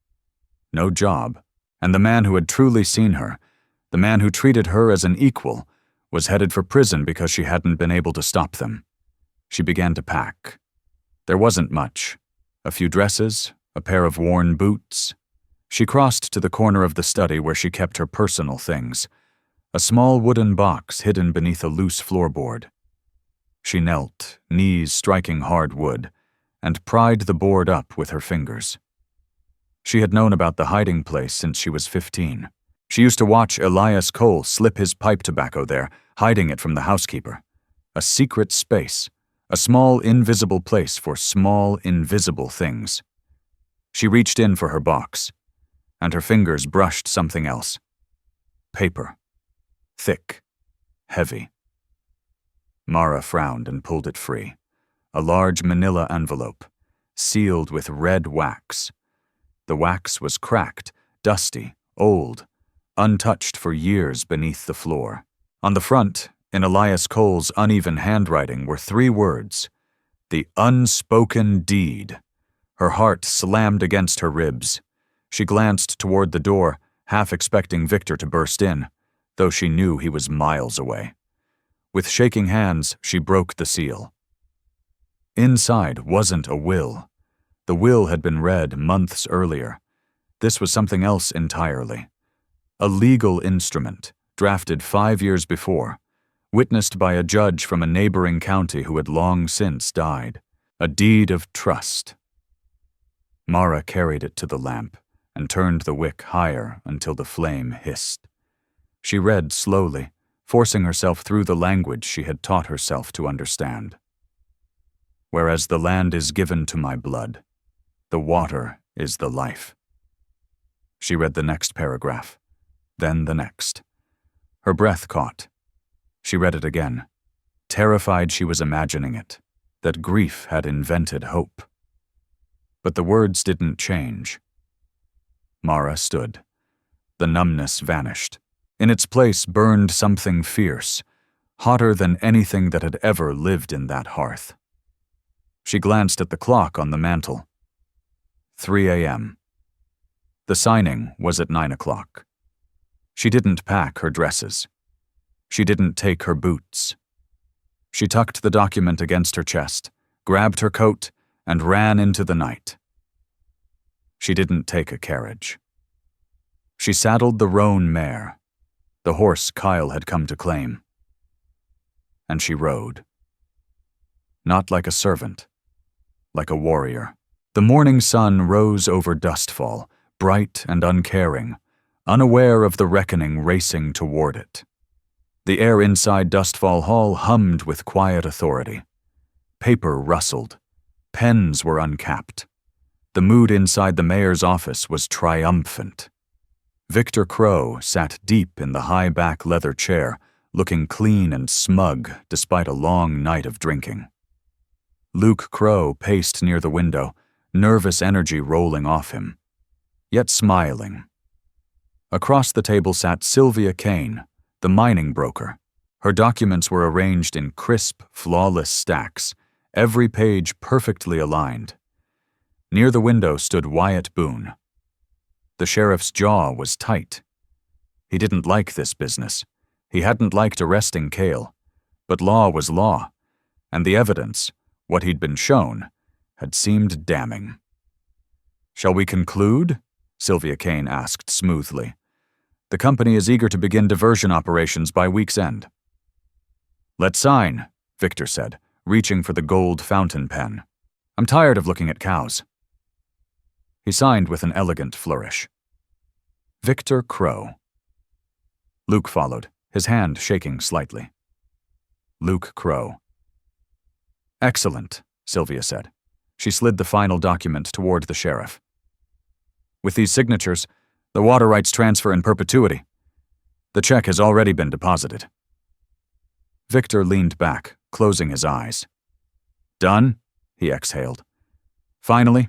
no job, and the man who had truly seen her, the man who treated her as an equal, was headed for prison because she hadn't been able to stop them. She began to pack. There wasn't much. A few dresses, a pair of worn boots. She crossed to the corner of the study where she kept her personal things, a small wooden box hidden beneath a loose floorboard. She knelt, knees striking hard wood, and pried the board up with her fingers. She had known about the hiding place since she was 15. She used to watch Elias Cole slip his pipe tobacco there, hiding it from the housekeeper. A secret space, a small invisible place for small invisible things. She reached in for her box, and her fingers brushed something else. Paper. Thick. Heavy. Mara frowned and pulled it free. A large manila envelope, sealed with red wax. The wax was cracked, dusty, old, untouched for years beneath the floor. On the front, in Elias Cole's uneven handwriting, were 3 words: the unspoken deed. Her heart slammed against her ribs. She glanced toward the door, half expecting Victor to burst in, though she knew he was miles away. With shaking hands, she broke the seal. Inside wasn't a will. The will had been read months earlier. This was something else entirely. A legal instrument, drafted 5 years before, witnessed by a judge from a neighboring county who had long since died. A deed of trust. Mara carried it to the lamp and turned the wick higher until the flame hissed. She read slowly, forcing herself through the language she had taught herself to understand. Whereas the land is given to my blood, the water is the life. She read the next paragraph, then the next. Her breath caught. She read it again, terrified she was imagining it, that grief had invented hope. But the words didn't change. Mara stood. The numbness vanished. In its place burned something fierce, hotter than anything that had ever lived in that hearth. She glanced at the clock on the mantel. 3 a.m. The signing was at 9 o'clock. She didn't pack her dresses. She didn't take her boots. She tucked the document against her chest, grabbed her coat, and ran into the night. She didn't take a carriage. She saddled the roan mare, the horse Kyle had come to claim. And she rode. Not like a servant, like a warrior. The morning sun rose over Dustfall, bright and uncaring, unaware of the reckoning racing toward it. The air inside Dustfall Hall hummed with quiet authority. Paper rustled. Pens were uncapped. The mood inside the mayor's office was triumphant. Victor Crow sat deep in the high-back leather chair, looking clean and smug despite a long night of drinking. Luke Crow paced near the window, nervous energy rolling off him, yet smiling. Across the table sat Sylvia Kane, the mining broker. Her documents were arranged in crisp, flawless stacks, every page perfectly aligned. Near the window stood Wyatt Boone. The sheriff's jaw was tight. He didn't like this business. He hadn't liked arresting Cale. But law was law, and the evidence, what he'd been shown, had seemed damning. "Shall we conclude?" Sylvia Kane asked smoothly. "The company is eager to begin diversion operations by week's end." "Let's sign," Victor said, reaching for the gold fountain pen. "I'm tired of looking at cows." He signed with an elegant flourish. Victor Crow. Luke followed, his hand shaking slightly. Luke Crow. "Excellent," Sylvia said. She slid the final document toward the sheriff. "With these signatures, the water rights transfer in perpetuity. The check has already been deposited." Victor leaned back, closing his eyes. "Done?" he exhaled. "Finally?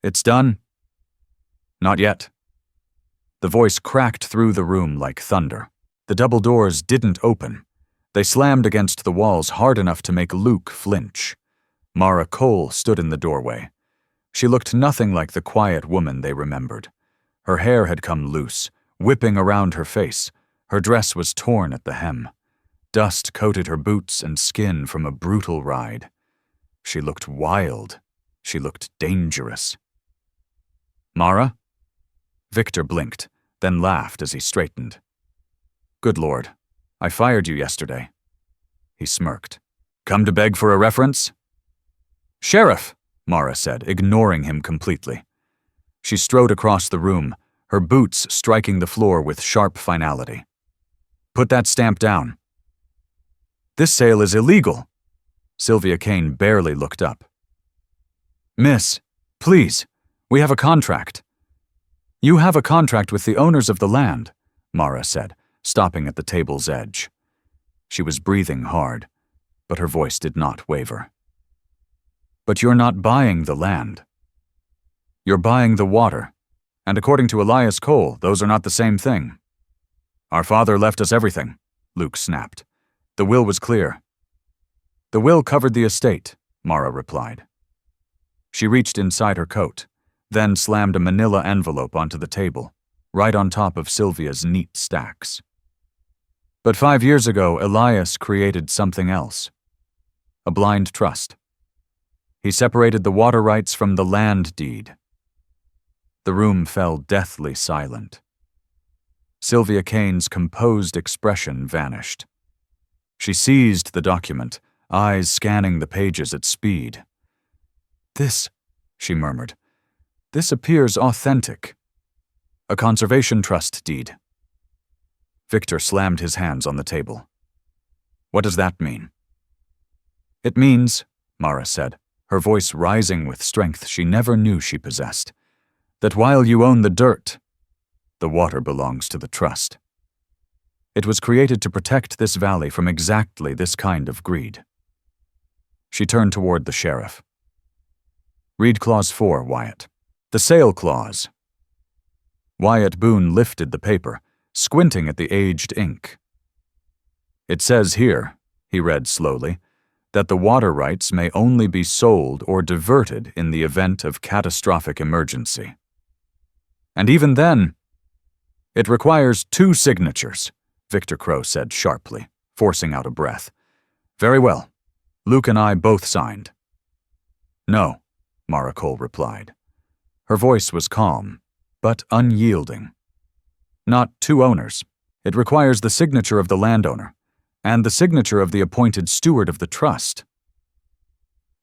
It's done?" "Not yet." The voice cracked through the room like thunder. The double doors didn't open. They slammed against the walls hard enough to make Luke flinch. Mara Cole stood in the doorway. She looked nothing like the quiet woman they remembered. Her hair had come loose, whipping around her face. Her dress was torn at the hem. Dust coated her boots and skin from a brutal ride. She looked wild. She looked dangerous. "Mara?" Victor blinked, then laughed as he straightened. "Good Lord, I fired you yesterday." He smirked. "Come to beg for a reference?" "Sheriff," Mara said, ignoring him completely. She strode across the room, her boots striking the floor with sharp finality. "Put that stamp down." "This sale is illegal." Sylvia Kane barely looked up. "Miss, please, we have a contract." "You have a contract with the owners of the land," Mara said, stopping at the table's edge. She was breathing hard, but her voice did not waver. "But you're not buying the land. You're buying the water, and according to Elias Cole, those are not the same thing." "Our father left us everything," Luke snapped. "The will was clear." "The will covered the estate," Mara replied. She reached inside her coat, then slammed a manila envelope onto the table, right on top of Sylvia's neat stacks. "But 5 years ago, Elias created something else. A blind trust. He separated the water rights from the land deed." The room fell deathly silent. Sylvia Kane's composed expression vanished. She seized the document, eyes scanning the pages at speed. "This," she murmured, "this appears authentic. A conservation trust deed." Victor slammed his hands on the table. "What does that mean?" "It means," Mara said, her voice rising with strength she never knew she possessed, "that while you own the dirt, the water belongs to the trust. It was created to protect this valley from exactly this kind of greed." She turned toward the sheriff. "Read Clause 4, Wyatt. The sale clause." Wyatt Boone lifted the paper, squinting at the aged ink. "It says here," he read slowly, "that the water rights may only be sold or diverted in the event of catastrophic emergency. And even then, it requires 2 signatures, Victor Crow said sharply, forcing out a breath. "Very well. Luke and I both signed." "No," Mara Cole replied. Her voice was calm, but unyielding. "Not 2 owners. It requires the signature of the landowner, and the signature of the appointed steward of the trust."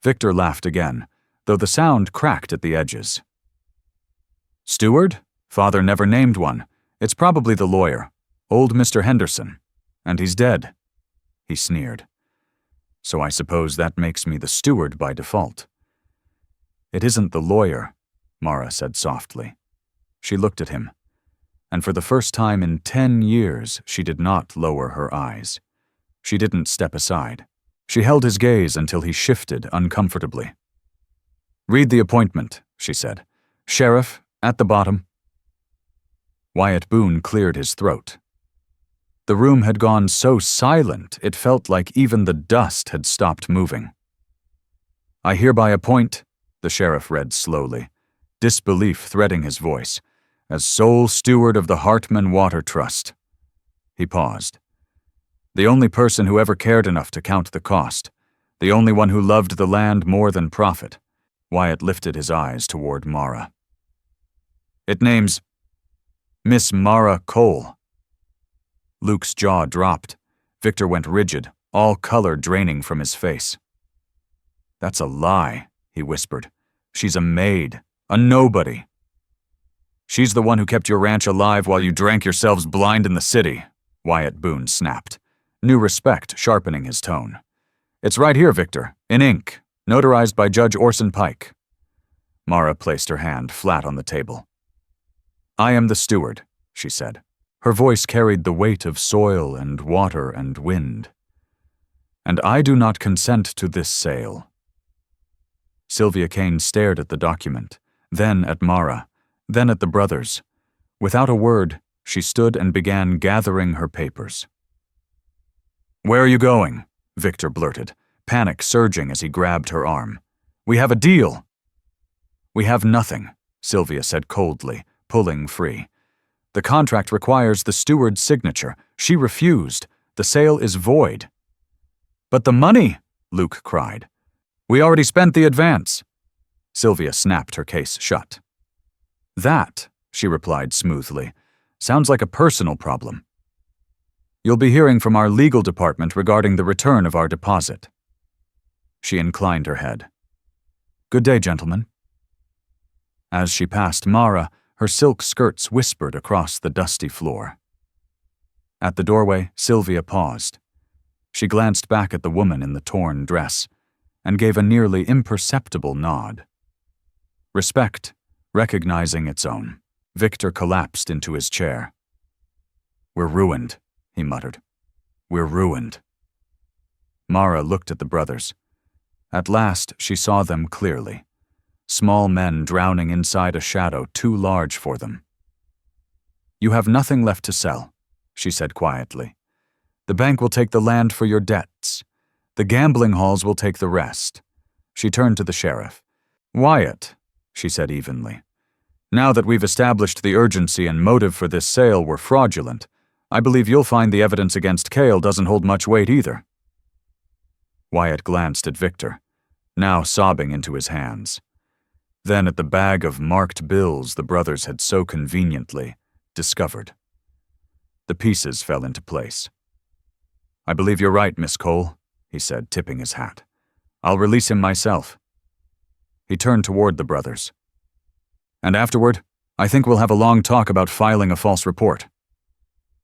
Victor laughed again, though the sound cracked at the edges. "Steward? Father never named one. It's probably the lawyer, old Mr. Henderson, and he's dead." He sneered. "So I suppose that makes me the steward by default." "It isn't the lawyer," Mara said softly. She looked at him, and for the first time in 10 years she did not lower her eyes. She didn't step aside. She held his gaze until he shifted uncomfortably. "Read the appointment," she said. "Sheriff, at the bottom." Wyatt Boone cleared his throat. The room had gone so silent it felt like even the dust had stopped moving. "I hereby appoint," the sheriff read slowly, disbelief threading his voice, "as sole steward of the Hartman Water Trust." He paused. "The only person who ever cared enough to count the cost, the only one who loved the land more than profit." Wyatt lifted his eyes toward Mara. "It names Miss Mara Cole." Luke's jaw dropped. Victor went rigid, all color draining from his face. "That's a lie," he whispered. "She's a maid, a nobody." "She's the one who kept your ranch alive while you drank yourselves blind in the city," Wyatt Boone snapped, new respect sharpening his tone. "It's right here, Victor, in ink, notarized by Judge Orson Pike." Mara placed her hand flat on the table. "I am the steward," she said. Her voice carried the weight of soil and water and wind. and I do not consent to this sale." Sylvia Kane stared at the document, then at Mara, then at the brothers. Without a word, she stood and began gathering her papers. "Where are you going?" Victor blurted, panic surging as he grabbed her arm. "We have a deal." "We have nothing," Sylvia said coldly, pulling free. "The contract requires the steward's signature. She refused. The sale is void." "But the money!" Luke cried. "We already spent the advance." Sylvia snapped her case shut. "That," she replied smoothly, "sounds like a personal problem. You'll be hearing from our legal department regarding the return of our deposit." She inclined her head. "Good day, gentlemen." As she passed Mara, her silk skirts whispered across the dusty floor. At the doorway, Sylvia paused. She glanced back at the woman in the torn dress and gave a nearly imperceptible nod. Respect, recognizing its own. Victor collapsed into his chair. "We're ruined," he muttered. "We're ruined." Mara looked at the brothers. At last she saw them clearly. Small men drowning inside a shadow too large for them. "You have nothing left to sell," she said quietly. "The bank will take the land for your debts. The gambling halls will take the rest." She turned to the sheriff. "Wyatt," she said evenly, "now that we've established the urgency and motive for this sale were fraudulent, I believe you'll find the evidence against Cale doesn't hold much weight either." Wyatt glanced at Victor, now sobbing into his hands. Then at the bag of marked bills the brothers had so conveniently discovered. The pieces fell into place. "I believe you're right, Miss Cole," he said, tipping his hat. "I'll release him myself." He turned toward the brothers. "And afterward, I think we'll have a long talk about filing a false report."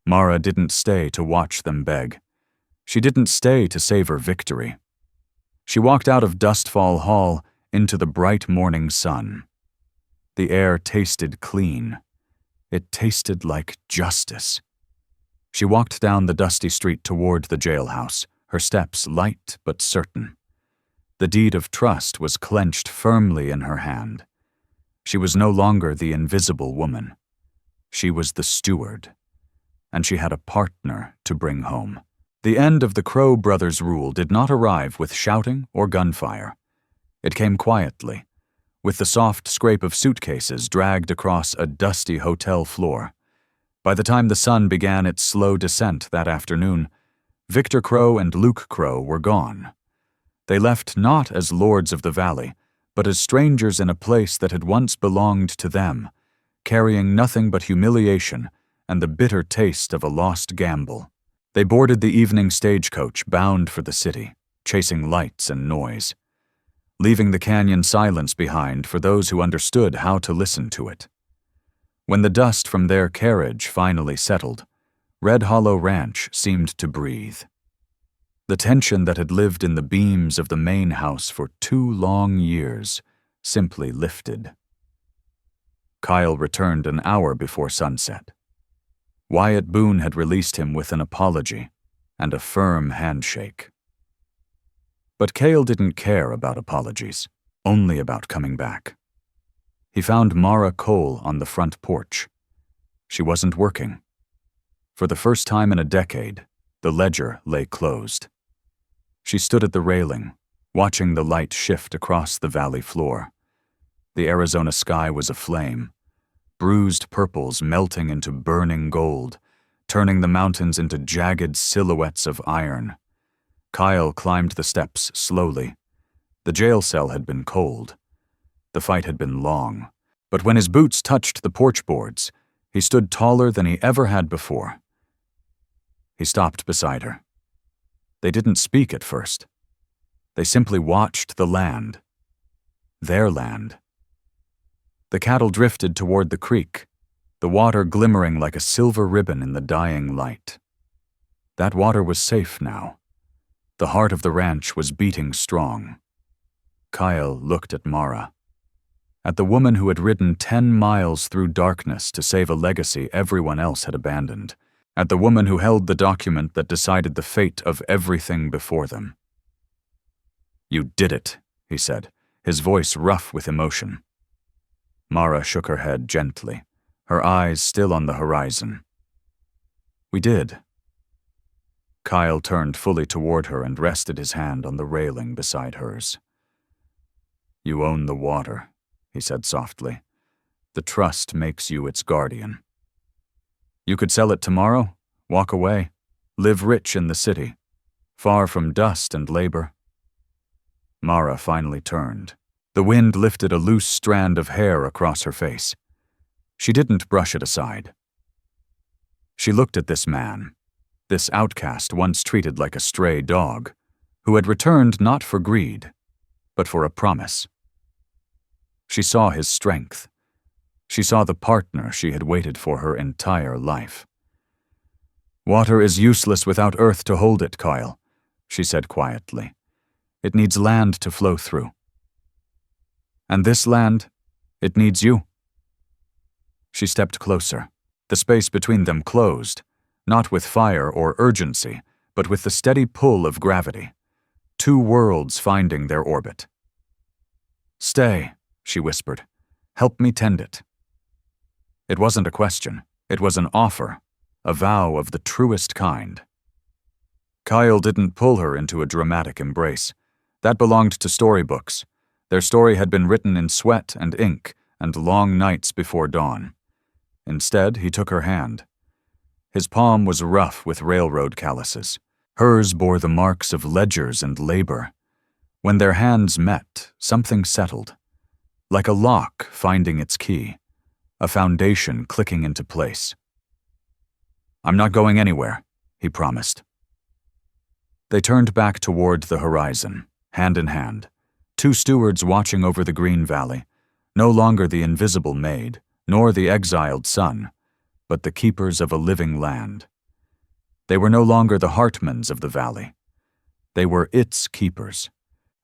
Mara didn't stay to watch them beg. She didn't stay to savor victory. She walked out of Dustfall Hall into the bright morning sun. The air tasted clean. It tasted like justice. She walked down the dusty street toward the jailhouse, her steps light but certain. The deed of trust was clenched firmly in her hand. She was no longer the invisible woman. She was the steward, and she had a partner to bring home. The end of the Crow brothers' rule did not arrive with shouting or gunfire. It came quietly, with the soft scrape of suitcases dragged across a dusty hotel floor. By the time the sun began its slow descent that afternoon, Victor Crow and Luke Crow were gone. They left not as lords of the valley, but as strangers in a place that had once belonged to them, carrying nothing but humiliation and the bitter taste of a lost gamble. They boarded the evening stagecoach bound for the city, chasing lights and noise, leaving the canyon silence behind for those who understood how to listen to it. When the dust from their carriage finally settled, Red Hollow Ranch seemed to breathe. The tension that had lived in the beams of the main house for 2 long years simply lifted. Kyle returned an hour before sunset. Wyatt Boone had released him with an apology and a firm handshake. But Cale didn't care about apologies, only about coming back. He found Mara Cole on the front porch. She wasn't working. For the first time in a decade, the ledger lay closed. She stood at the railing, watching the light shift across the valley floor. The Arizona sky was aflame, bruised purples melting into burning gold, turning the mountains into jagged silhouettes of iron. Kyle climbed the steps slowly. The jail cell had been cold. The fight had been long, but when his boots touched the porch boards, he stood taller than he ever had before. He stopped beside her. They didn't speak at first. They simply watched the land. Their land. The cattle drifted toward the creek, the water glimmering like a silver ribbon in the dying light. That water was safe now. The heart of the ranch was beating strong. Kyle looked at Mara, at the woman who had ridden 10 miles through darkness to save a legacy everyone else had abandoned, at the woman who held the document that decided the fate of everything before them. "You did it," he said, his voice rough with emotion. Mara shook her head gently, her eyes still on the horizon. "We did." Kyle turned fully toward her and rested his hand on the railing beside hers. "You own the water," he said softly. "The trust makes you its guardian. You could sell it tomorrow, walk away, live rich in the city, far from dust and labor." Mara finally turned. The wind lifted a loose strand of hair across her face. She didn't brush it aside. She looked at this man, this outcast once treated like a stray dog, who had returned not for greed, but for a promise. She saw his strength. She saw the partner she had waited for her entire life. "Water is useless without earth to hold it, Kyle," she said quietly. "It needs land to flow through. And this land, it needs you." She stepped closer. The space between them closed, not with fire or urgency, but with the steady pull of gravity. Two worlds finding their orbit. "Stay," she whispered. "Help me tend it." It wasn't a question. It was an offer, a vow of the truest kind. Kyle didn't pull her into a dramatic embrace. That belonged to storybooks. Their story had been written in sweat and ink and long nights before dawn. Instead, he took her hand. His palm was rough with railroad calluses. Hers bore the marks of ledgers and labor. When their hands met, something settled. Like a lock finding its key, a foundation clicking into place. "I'm not going anywhere," he promised. They turned back toward the horizon, hand in hand, two stewards watching over the green valley, no longer the invisible Maid, nor the exiled son, but the keepers of a living land. They were no longer the Hartmans of the valley. They were its keepers.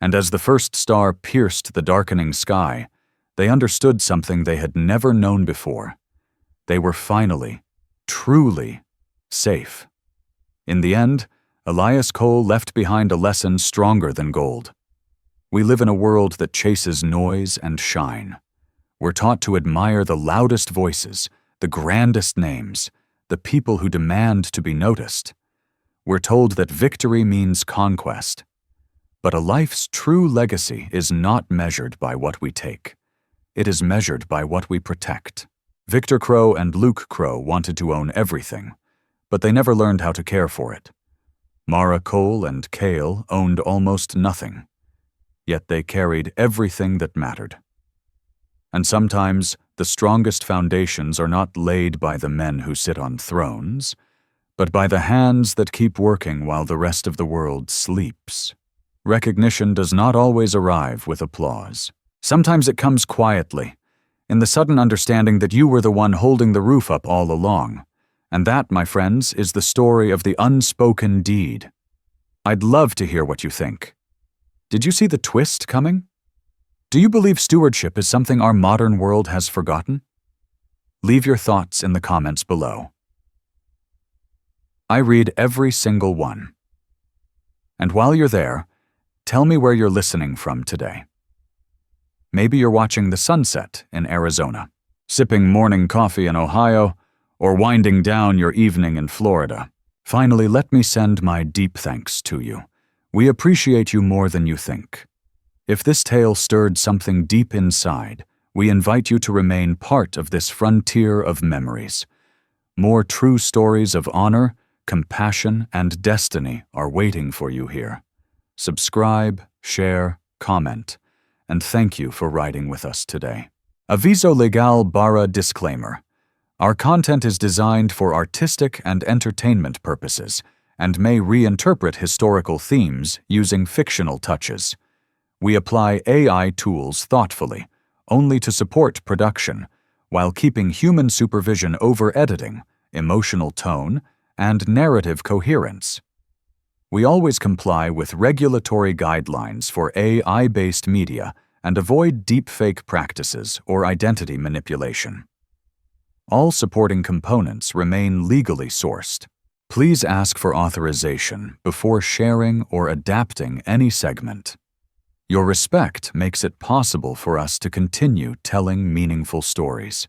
And as the first star pierced the darkening sky, they understood something they had never known before. They were finally, truly, safe. In the end, Elias Cole left behind a lesson stronger than gold. We live in a world that chases noise and shine. We're taught to admire the loudest voices, the grandest names, the people who demand to be noticed. We're told that victory means conquest. But a life's true legacy is not measured by what we take. It is measured by what we protect. Victor Crow and Luke Crow wanted to own everything, but they never learned how to care for it. Mara Cole and Cale owned almost nothing, yet they carried everything that mattered. And sometimes the strongest foundations are not laid by the men who sit on thrones, but by the hands that keep working while the rest of the world sleeps. Recognition does not always arrive with applause. Sometimes it comes quietly, in the sudden understanding that you were the one holding the roof up all along. And that, my friends, is the story of the unspoken deed. I'd love to hear what you think. Did you see the twist coming? Do you believe stewardship is something our modern world has forgotten? Leave your thoughts in the comments below. I read every single one. And while you're there, tell me where you're listening from today. Maybe you're watching the sunset in Arizona, sipping morning coffee in Ohio, or winding down your evening in Florida. Finally, let me send my deep thanks to you. We appreciate you more than you think. If this tale stirred something deep inside, we invite you to remain part of this frontier of memories. More true stories of honor, compassion, and destiny are waiting for you here. Subscribe, share, comment, and thank you for riding with us today. Aviso legal barra disclaimer. Our content is designed for artistic and entertainment purposes and may reinterpret historical themes using fictional touches. We apply AI tools thoughtfully, only to support production, while keeping human supervision over editing, emotional tone, and narrative coherence. We always comply with regulatory guidelines for AI-based media and avoid deepfake practices or identity manipulation. All supporting components remain legally sourced. Please ask for authorization before sharing or adapting any segment. Your respect makes it possible for us to continue telling meaningful stories.